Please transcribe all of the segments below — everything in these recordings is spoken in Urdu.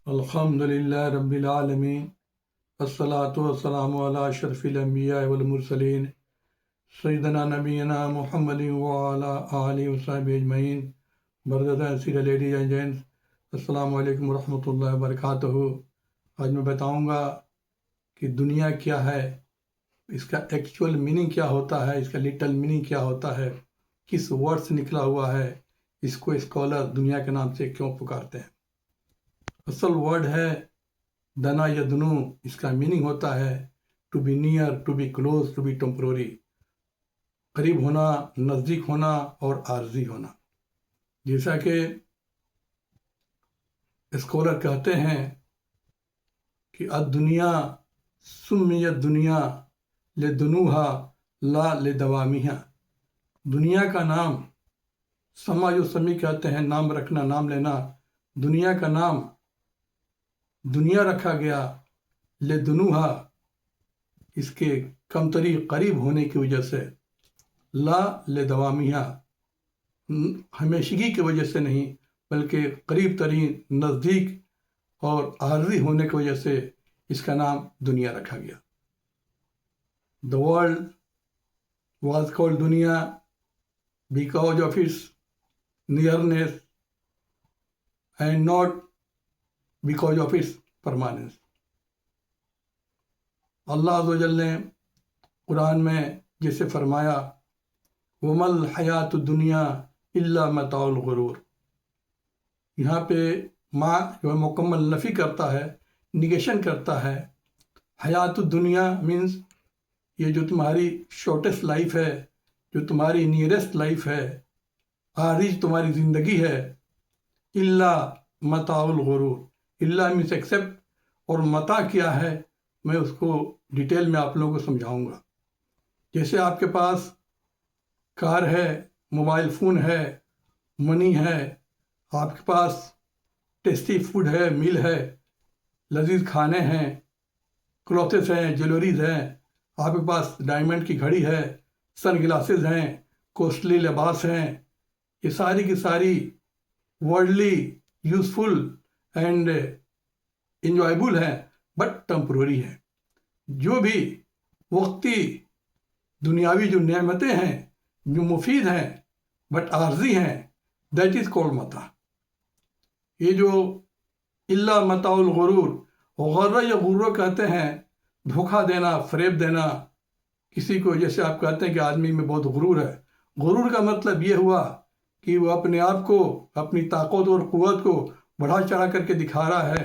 الحمدللہ رب العالمین والصلاة والسلام علی اشرف الانبیاء والمرسلین سیدنا نبینا محمد وعلی آلہ وصحبہ اجمعین۔ بردر سیدھے لیڈیز اینڈ جینٹس، السلام علیکم ورحمۃ اللہ وبرکاتہ۔ آج میں بتاؤں گا کہ دنیا کیا ہے، اس کا ایکچول میننگ کیا ہوتا ہے، اس کا لٹل میننگ کیا ہوتا ہے، کس ورڈ سے نکلا ہوا ہے، اس کو اسکالر دنیا کے نام سے کیوں پکارتے ہیں۔ اصل ورڈ ہے دنا یا دنو، اس کا میننگ ہوتا ہے to be near, to be close, to be temporary, قریب ہونا، نزدیک ہونا اور عارضی ہونا۔ جیسا کہ اسکالر کہتے ہیں کہ الدنیا سمیت دنیا لدنوہا لا لدوامیہا۔ دنیا کا نام سما جو سمی کہتے ہیں، نام رکھنا، نام لینا، دنیا کا نام دنیا رکھا گیا لدنوہا، اس کے کمتری قریب ہونے کی وجہ سے، لا لدوامیہا، ہمیشگی کی وجہ سے نہیں بلکہ قریب ترین، نزدیک اور عارضی ہونے کی وجہ سے اس کا نام دنیا رکھا گیا۔ The world was called دنیا because of its nearness and not because of its permanence۔ اللہ عز و جل نے قرآن میں جیسے فرمایا وَمَا الْحَيَاةُ الدُّنْيَا إِلَّا مَتَاعُ الْغُرُورِ، یہاں پہ ماں جو مکمل نفی کرتا ہے، نگیشن کرتا ہے۔ حیات الدنیا مینز یہ جو تمہاری شارٹیسٹ لائف ہے، جو تمہاری نیئرسٹ لائف ہے، عارض تمہاری زندگی ہے، الا متاع الغرور، الا مینس ایکسیپٹ، اور متاع کیا ہے میں اس کو ڈیٹیل میں آپ لوگوں کو سمجھاؤں گا۔ جیسے آپ کے پاس کار ہے، موبائل فون ہے، منی ہے، آپ کے پاس ٹیسٹی فوڈ ہے، میل ہے، لذیذ کھانے ہیں، کلوتھز ہیں، جیولریز ہیں، آپ کے پاس ڈائمنڈ کی گھڑی ہے، سن گلاسز ہیں، کوسٹلی لباس ہیں، یہ ساری کی ساری ورلڈلی یوزفل اینڈ انجوائبل ہیں بٹ ٹیمپروری ہیں۔ جو بھی وقتی دنیاوی جو نعمتیں ہیں جو مفید ہیں بٹ عارضی ہیں، دیٹ از کولڈ متاع۔ یہ جو الا متاع الغرور، غرہ یا غرور کہتے ہیں دھوکہ دینا، فریب دینا کسی کو۔ جیسے آپ کہتے ہیں کہ آدمی میں بہت غرور ہے، غرور کا مطلب یہ ہوا کہ وہ اپنے آپ کو، اپنی طاقت اور قوت کو بڑھا چڑھا کر کے دکھا رہا ہے،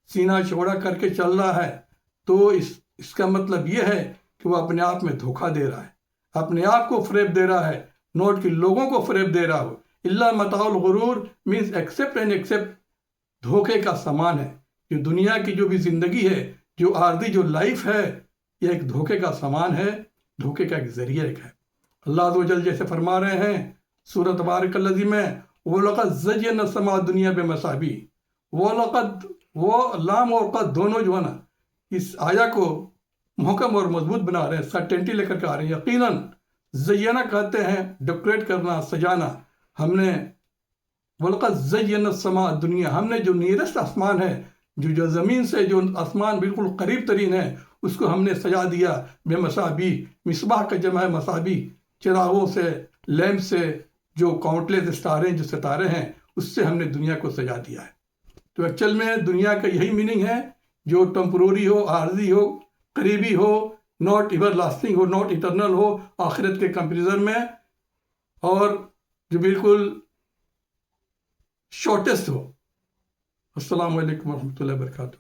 سینہ چوڑا کر کے چل رہا ہے، تو اس کا مطلب یہ ہے کہ وہ اپنے آپ میں دھوکہ دے رہا ہے، اپنے آپ کو فریب دے رہا ہے، نوٹ کہ لوگوں کو فریب دے رہا ہو۔ الا متاع الغرور مینس ایکسیپٹ اینڈ ایکسیپٹ، دھوکے کا سامان ہے۔ جو دنیا کی جو بھی زندگی ہے، جو عارضی جو لائف ہے، یہ ایک دھوکے کا سامان ہے، دھوکے کا ایک ذریعہ ایک ہے۔ اللہ عز و جل جیسے فرما رہے ہیں سورۃ تبارک الذی میں وَلَقَدْ زَيَّنَّا السَّمَاءَ الدُّنْيَا بِمَصَابِيحَ، وَلَقَدْ، وہ لام اور قد دونوں جو ہے نا اس آیا کو محکم اور مضبوط بنا رہے ہیں، سرٹینٹی لے کر کے آ رہے ہیں۔ یقیناً زینا کہتے ہیں ڈیکوریٹ کرنا، سجانا۔ ہم نے وَلَقَدْ زَيَّنَّا السَّمَاءَ الدُّنْيَا، ہم نے جو نیرسٹ آسمان ہے، جو زمین سے جو آسمان بالکل قریب ترین ہے، اس کو ہم نے سجا دیا بے مصابیح۔ مصباح کا جمع ہے مصابیح، چراغوں سے، لیمپ سے، جو کاؤنٹلیس اسٹاریں، جو ستارے ہیں، اس سے ہم نے دنیا کو سجا دیا ہے۔ تو ایکچوئل میں دنیا کا یہی میننگ ہے، جو ٹیمپروری ہو، عارضی ہو، قریبی ہو، ناٹ ایور لاسٹنگ ہو، ناٹ ایٹرنل ہو آخرت کے کمپیریزن میں، اور جو بالکل شارٹیسٹ ہو۔ السلام علیکم ورحمۃ اللہ وبرکاتہ۔